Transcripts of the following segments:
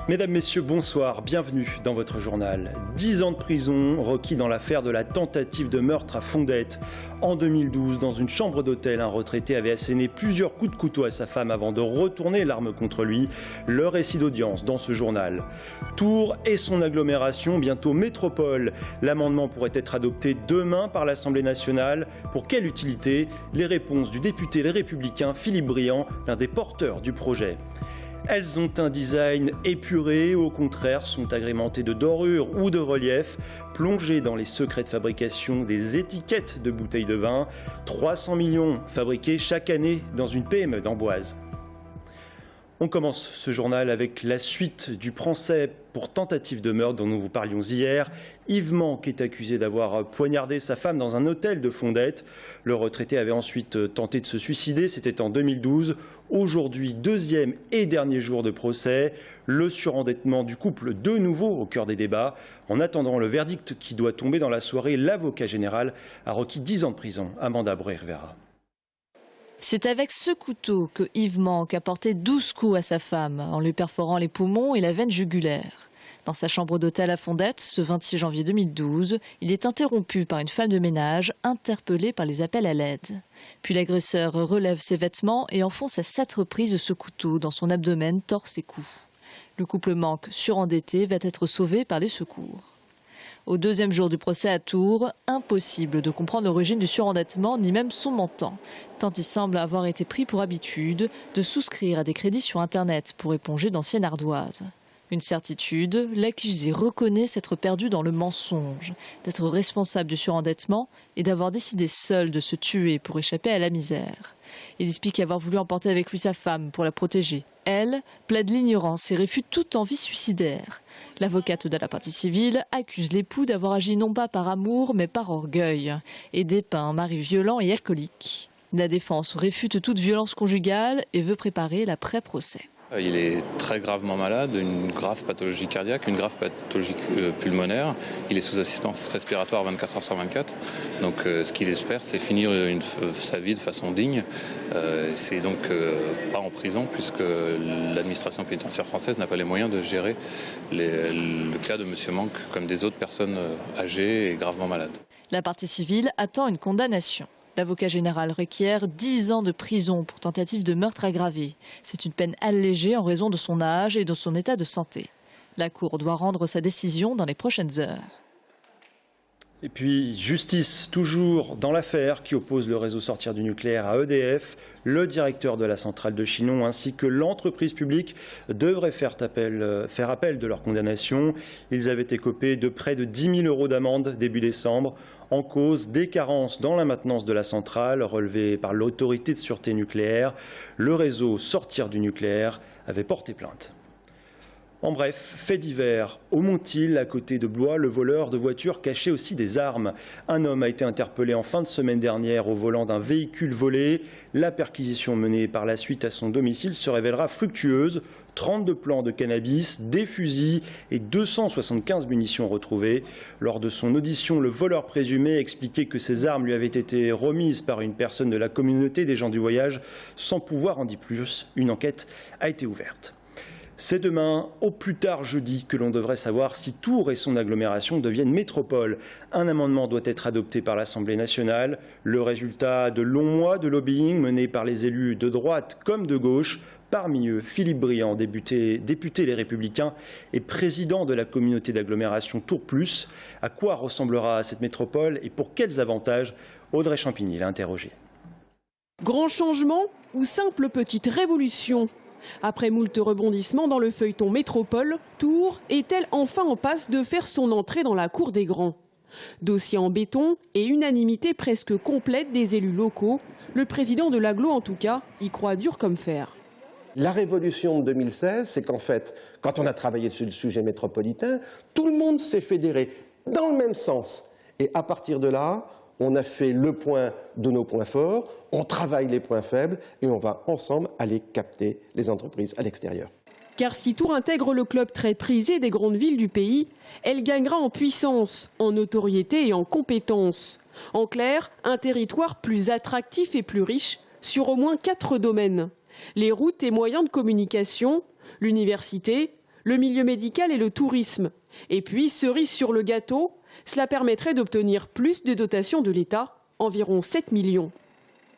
Mesdames, Messieurs, bonsoir, bienvenue dans votre journal. 10 ans de prison requis dans l'affaire de la tentative de meurtre à Fondettes. En 2012, dans une chambre d'hôtel, un retraité avait asséné plusieurs coups de couteau à sa femme avant de retourner l'arme contre lui. Le récit d'audience dans ce journal. Tours et son agglomération, bientôt métropole. L'amendement pourrait être adopté demain par l'Assemblée nationale. Pour quelle utilité? Les réponses du député Les Républicains Philippe Briand, l'un des porteurs du projet. Elles ont un design épuré, au contraire sont agrémentées de dorures ou de reliefs, plongées dans les secrets de fabrication des étiquettes de bouteilles de vin. 300 millions fabriqués chaque année dans une PME d'Amboise. On commence ce journal avec la suite du procès pour tentative de meurtre dont nous vous parlions hier. Yves Manque est accusé d'avoir poignardé sa femme dans un hôtel de Fondettes. Le retraité avait ensuite tenté de se suicider, c'était en 2012. Aujourd'hui, deuxième et dernier jour de procès. Le surendettement du couple de nouveau au cœur des débats. En attendant le verdict qui doit tomber dans la soirée, l'avocat général a requis 10 ans de prison. Amanda Bré-Rivera. C'est avec ce couteau que Yves Manque a porté 12 coups à sa femme, en lui perforant les poumons et la veine jugulaire. Dans sa chambre d'hôtel à Fondettes, ce 26 janvier 2012, il est interrompu par une femme de ménage interpellée par les appels à l'aide. Puis l'agresseur relève ses vêtements et enfonce à 7 reprises ce couteau dans son abdomen, torse et cou. Le couple Manque, surendetté, va être sauvé par les secours. Au deuxième jour du procès à Tours, impossible de comprendre l'origine du surendettement ni même son montant, tant il semble avoir été pris pour habitude de souscrire à des crédits sur Internet pour éponger d'anciennes ardoises. Une certitude, l'accusé reconnaît s'être perdu dans le mensonge, d'être responsable du surendettement et d'avoir décidé seul de se tuer pour échapper à la misère. Il explique avoir voulu emporter avec lui sa femme pour la protéger. Elle plaide l'ignorance et réfute toute envie suicidaire. L'avocate de la partie civile accuse l'époux d'avoir agi non pas par amour mais par orgueil et dépeint un mari violent et alcoolique. La défense réfute toute violence conjugale et veut préparer l'après-procès. Il est très gravement malade, une grave pathologie cardiaque, une grave pathologie pulmonaire. Il est sous assistance respiratoire 24 heures sur 24. Donc ce qu'il espère, c'est finir sa vie de façon digne. C'est donc pas en prison puisque l'administration pénitentiaire française n'a pas les moyens de gérer le cas de M. Manque comme des autres personnes âgées et gravement malades. La partie civile attend une condamnation. L'avocat général requiert 10 ans de prison pour tentative de meurtre aggravé. C'est une peine allégée en raison de son âge et de son état de santé. La Cour doit rendre sa décision dans les prochaines heures. Et puis, justice, toujours dans l'affaire qui oppose le réseau Sortir du nucléaire à EDF. Le directeur de la centrale de Chinon ainsi que l'entreprise publique devraient faire appel de leur condamnation. Ils avaient écopé de près de 10 000 € d'amende début décembre. En cause des carences dans la maintenance de la centrale relevées par l'autorité de sûreté nucléaire. Le réseau Sortir du nucléaire avait porté plainte. En bref, fait divers. Au Montil, à côté de Blois, le voleur de voitures cachait aussi des armes. Un homme a été interpellé en fin de semaine dernière au volant d'un véhicule volé. La perquisition menée par la suite à son domicile se révélera fructueuse. 32 plants de cannabis, des fusils et 275 munitions retrouvées. Lors de son audition, le voleur présumé expliquait que ces armes lui avaient été remises par une personne de la communauté des gens du voyage sans pouvoir en dire plus. Une enquête a été ouverte. C'est demain, au plus tard jeudi, que l'on devrait savoir si Tours et son agglomération deviennent métropole. Un amendement doit être adopté par l'Assemblée nationale. Le résultat de longs mois de lobbying menés par les élus de droite comme de gauche. Parmi eux, Philippe Briand, député Les Républicains et président de la communauté d'agglomération Tours Plus. À quoi ressemblera cette métropole et pour quels avantages? Audrey Champigny l'a interrogé. Grand changement ou simple petite révolution? Après moult rebondissements dans le feuilleton métropole, Tours est-elle enfin en passe de faire son entrée dans la cour des grands? Dossier en béton et unanimité presque complète des élus locaux, le président de l'agglo en tout cas y croit dur comme fer. La révolution de 2016, c'est qu'en fait, quand on a travaillé sur le sujet métropolitain, tout le monde s'est fédéré dans le même sens. Et à partir de là, on a fait le point de nos points forts, on travaille les points faibles et on va ensemble aller capter les entreprises à l'extérieur. Car si Tours intègre le club très prisé des grandes villes du pays, elle gagnera en puissance, en notoriété et en compétences. En clair, un territoire plus attractif et plus riche sur au moins 4 domaines. Les routes et moyens de communication, l'université, le milieu médical et le tourisme. Et puis, cerise sur le gâteau, cela permettrait d'obtenir plus de dotations de l'État, environ 7 millions.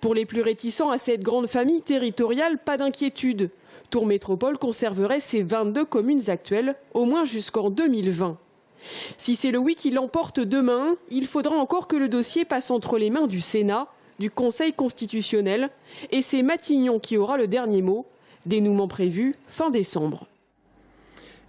Pour les plus réticents à cette grande famille territoriale, pas d'inquiétude. Tours Métropole conserverait ses 22 communes actuelles, au moins jusqu'en 2020. Si c'est le oui qui l'emporte demain, il faudra encore que le dossier passe entre les mains du Sénat, du Conseil constitutionnel, et c'est Matignon qui aura le dernier mot. Dénouement prévu fin décembre.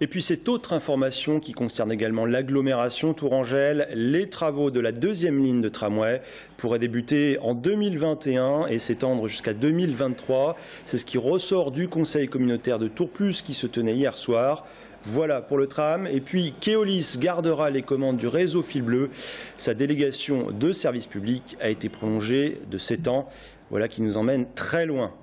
Et puis cette autre information qui concerne également l'agglomération Tourangelle, les travaux de la deuxième ligne de tramway pourraient débuter en 2021 et s'étendre jusqu'à 2023. C'est ce qui ressort du Conseil communautaire de Tours Plus qui se tenait hier soir. Voilà pour le tram. Et puis Keolis gardera les commandes du réseau Fil Bleu. Sa délégation de service public a été prolongée de 7 ans. Voilà qui nous emmène très loin.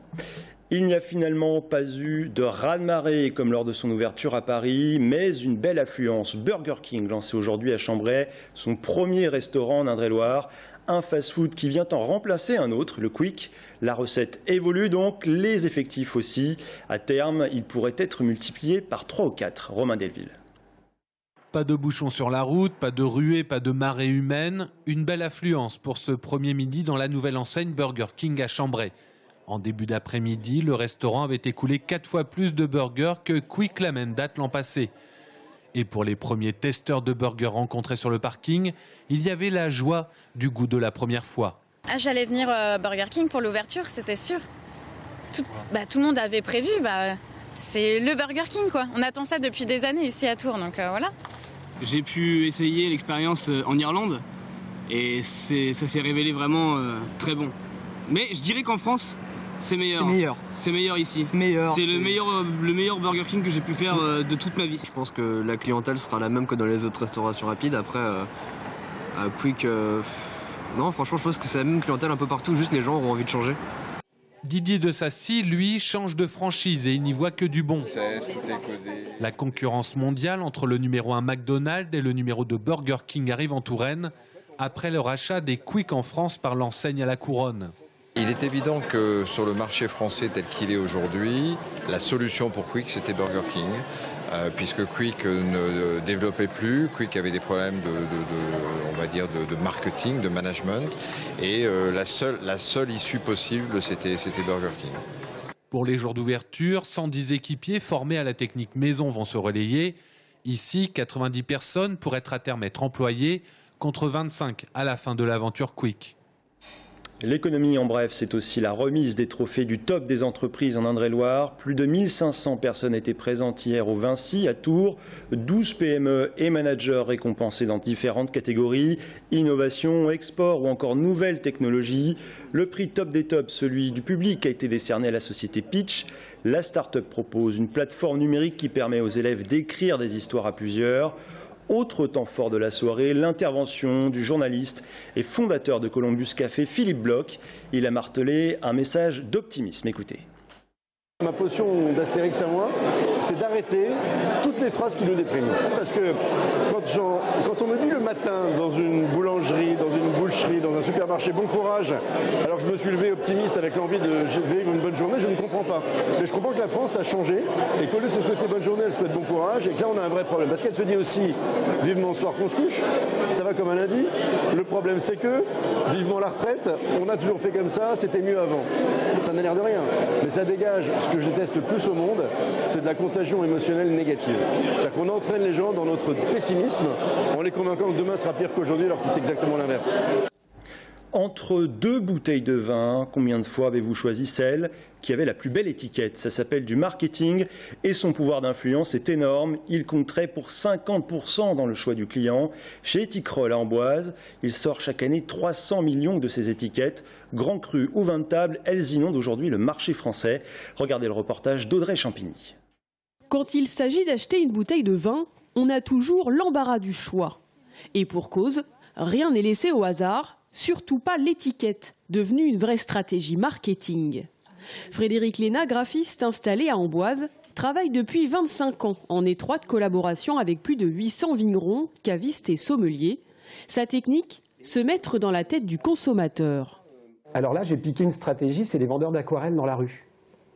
Il n'y a finalement pas eu de raz-de-marée comme lors de son ouverture à Paris, mais une belle affluence. Burger King lancé aujourd'hui à Chambray, son premier restaurant en Indre-et-Loire. Un fast-food qui vient en remplacer un autre, le Quick. La recette évolue donc, les effectifs aussi. À terme, il pourrait être multiplié par 3 ou 4. Romain Delville. Pas de bouchons sur la route, pas de ruée, pas de marée humaine. Une belle affluence pour ce premier midi dans la nouvelle enseigne Burger King à Chambray. En début d'après-midi, le restaurant avait écoulé 4 fois plus de burgers que Quick la même date l'an passé. Et pour les premiers testeurs de burgers rencontrés sur le parking, il y avait la joie du goût de la première fois. Ah, j'allais venir Burger King pour l'ouverture, c'était sûr. Tout le monde avait prévu, c'est le Burger King quoi. On attend ça depuis des années ici à Tours, donc voilà. J'ai pu essayer l'expérience en Irlande et ça s'est révélé vraiment très bon. Mais je dirais qu'en France, c'est meilleur. C'est meilleur ici. C'est le meilleur Burger King que j'ai pu faire de toute ma vie. Je pense que la clientèle sera la même que dans les autres restaurations rapides. Après, à Quick, non, franchement, je pense que c'est la même clientèle un peu partout. Juste les gens auront envie de changer. Didier de Sassy, lui, change de franchise et il n'y voit que du bon. La concurrence mondiale entre le numéro 1 McDonald's et le numéro 2 Burger King arrive en Touraine après le rachat des Quick en France par l'enseigne à la Couronne. Il est évident que sur le marché français tel qu'il est aujourd'hui, la solution pour Quick c'était Burger King, puisque Quick ne développait plus, Quick avait des problèmes de marketing, de management, et la seule issue possible c'était Burger King. Pour les jours d'ouverture, 110 équipiers formés à la technique maison vont se relayer. Ici, 90 personnes pourraient à terme être employées, contre 25 à la fin de l'aventure Quick. L'économie en bref, c'est aussi la remise des trophées du top des entreprises en Indre-et-Loire. Plus de 1500 personnes étaient présentes hier au Vinci à Tours. 12 PME et managers récompensés dans différentes catégories. Innovation, export ou encore nouvelles technologies. Le prix top des tops, celui du public, a été décerné à la société Pitch. La start-up propose une plateforme numérique qui permet aux élèves d'écrire des histoires à plusieurs. Autre temps fort de la soirée, l'intervention du journaliste et fondateur de Columbus Café, Philippe Bloch. Il a martelé un message d'optimisme. Écoutez. Ma potion d'Astérix à moi, c'est d'arrêter toutes les phrases qui nous dépriment. Parce que quand on me dit le matin dans une boulangerie, dans une boucherie, dans un supermarché, bon courage, alors que je me suis levé optimiste avec l'envie de vivre une bonne journée, je ne comprends pas. Mais je comprends que la France a changé et qu'au lieu de se souhaiter bonne journée, elle souhaite bon courage et que là on a un vrai problème. Parce qu'elle se dit aussi vivement le soir qu'on se couche, ça va comme un lundi. Le problème c'est que vivement la retraite, on a toujours fait comme ça, c'était mieux avant. Ça n'a l'air de rien, mais ça dégage. Ce que je déteste le plus au monde, c'est de la contagion émotionnelle négative. C'est-à-dire qu'on entraîne les gens dans notre pessimisme en les convainquant que demain sera pire qu'aujourd'hui, alors que c'est exactement l'inverse. Entre 2 bouteilles de vin, combien de fois avez-vous choisi celle qui avait la plus belle étiquette? Ça s'appelle du marketing et son pouvoir d'influence est énorme. Il compterait pour 50% dans le choix du client. Chez Etikroll à Amboise, il sort chaque année 300 millions de ces étiquettes. Grand cru ou vin de table, elles inondent aujourd'hui le marché français. Regardez le reportage d'Audrey Champigny. Quand il s'agit d'acheter une bouteille de vin, on a toujours l'embarras du choix. Et pour cause, rien n'est laissé au hasard. Surtout pas l'étiquette, devenue une vraie stratégie marketing. Frédéric Léna, graphiste installé à Amboise, travaille depuis 25 ans en étroite collaboration avec plus de 800 vignerons, cavistes et sommeliers. Sa technique, se mettre dans la tête du consommateur. Alors là, j'ai piqué une stratégie, c'est les vendeurs d'aquarelles dans la rue.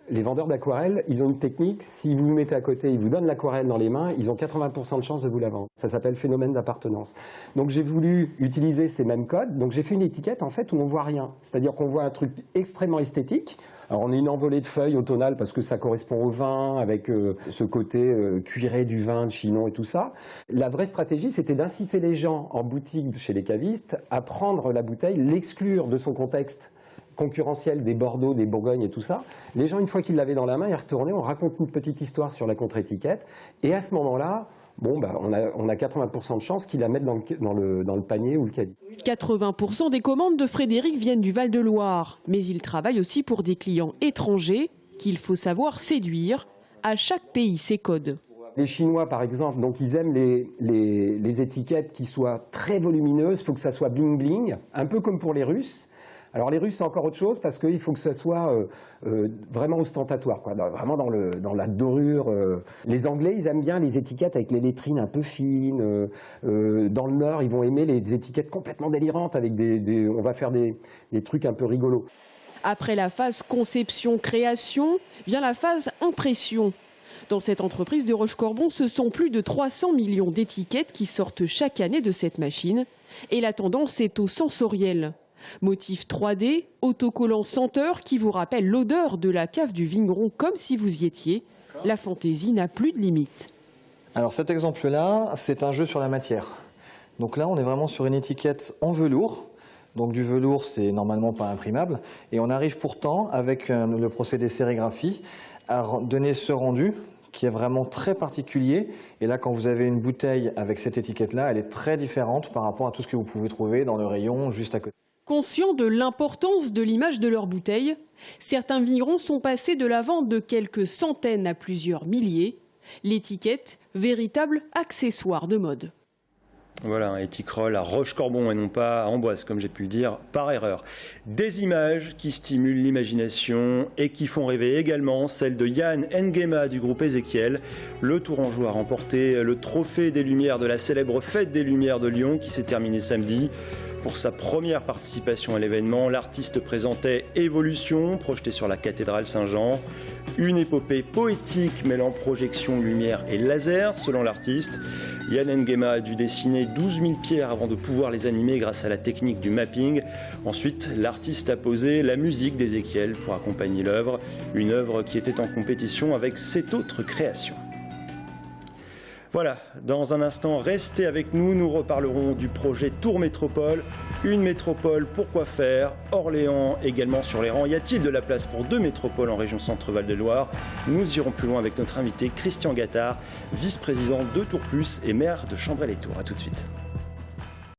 Les vendeurs d'aquarelles, ils ont une technique, si vous vous mettez à côté, ils vous donnent l'aquarelle dans les mains, ils ont 80% de chance de vous la vendre. Ça s'appelle phénomène d'appartenance. Donc j'ai voulu utiliser ces mêmes codes, donc j'ai fait une étiquette en fait où on voit rien. C'est-à-dire qu'on voit un truc extrêmement esthétique. Alors on a une envolée de feuilles automnales parce que ça correspond au vin, avec ce côté cuiré du vin de Chinon et tout ça. La vraie stratégie, c'était d'inciter les gens en boutique chez les cavistes à prendre la bouteille, l'exclure de son contexte concurrentiel des Bordeaux, des Bourgognes et tout ça. Les gens, une fois qu'ils l'avaient dans la main, ils retournaient, on raconte une petite histoire sur la contre-étiquette. Et à ce moment-là, bon, on a 80% de chances qu'ils la mettent dans le panier ou le caddie. 80% des commandes de Frédéric viennent du Val-de-Loire. Mais il travaille aussi pour des clients étrangers qu'il faut savoir séduire. À chaque pays, ses codes. Les Chinois, par exemple, donc ils aiment les étiquettes qui soient très volumineuses. Il faut que ça soit bling-bling, un peu comme pour les Russes. Alors les Russes, c'est encore autre chose parce qu'il faut que ça soit vraiment ostentatoire, quoi, vraiment dans la dorure. Les Anglais, ils aiment bien les étiquettes avec les lettrines un peu fines. Dans le Nord, ils vont aimer les étiquettes complètement délirantes avec on va faire des trucs un peu rigolos. Après la phase conception-création, vient la phase impression. Dans cette entreprise de Rochecorbon, ce sont plus de 300 millions d'étiquettes qui sortent chaque année de cette machine. Et la tendance est au sensoriel. Motif 3D, autocollant senteur qui vous rappelle l'odeur de la cave du vigneron comme si vous y étiez. La fantaisie n'a plus de limite. Alors cet exemple-là, c'est un jeu sur la matière. Donc là, on est vraiment sur une étiquette en velours. Donc du velours, c'est normalement pas imprimable. Et on arrive pourtant, avec le procédé sérigraphie, à donner ce rendu qui est vraiment très particulier. Et là, quand vous avez une bouteille avec cette étiquette-là, elle est très différente par rapport à tout ce que vous pouvez trouver dans le rayon juste à côté. Conscients de l'importance de l'image de leur bouteille, certains vignerons sont passés de la vente de quelques centaines à plusieurs milliers. L'étiquette, véritable accessoire de mode. Voilà, un étiquerolles à Rochecorbon et non pas à Amboise, comme j'ai pu le dire par erreur. Des images qui stimulent l'imagination et qui font rêver également, celle de Yann Nguema du groupe Ézéchiel. Le Tourangeau a remporté le trophée des Lumières de la célèbre Fête des Lumières de Lyon qui s'est terminée samedi. Pour sa première participation à l'événement, l'artiste présentait Évolution, projetée sur la cathédrale Saint-Jean. Une épopée poétique mêlant projection, lumière et laser, selon l'artiste. Yann Nguema a dû dessiner 12 000 pierres avant de pouvoir les animer grâce à la technique du mapping. Ensuite, l'artiste a posé la musique d'Ézéchiel pour accompagner l'œuvre. Une œuvre qui était en compétition avec 7 autres créations. Voilà, dans un instant, restez avec nous. Nous reparlerons du projet Tour Métropole. Une métropole, pourquoi faire? Orléans également sur les rangs. Y a-t-il de la place pour 2 métropoles en région Centre-Val de Loire? Nous irons plus loin avec notre invité Christian Gattard, vice-président de Tour Plus et maire de Chambray-les-Tours. A tout de suite.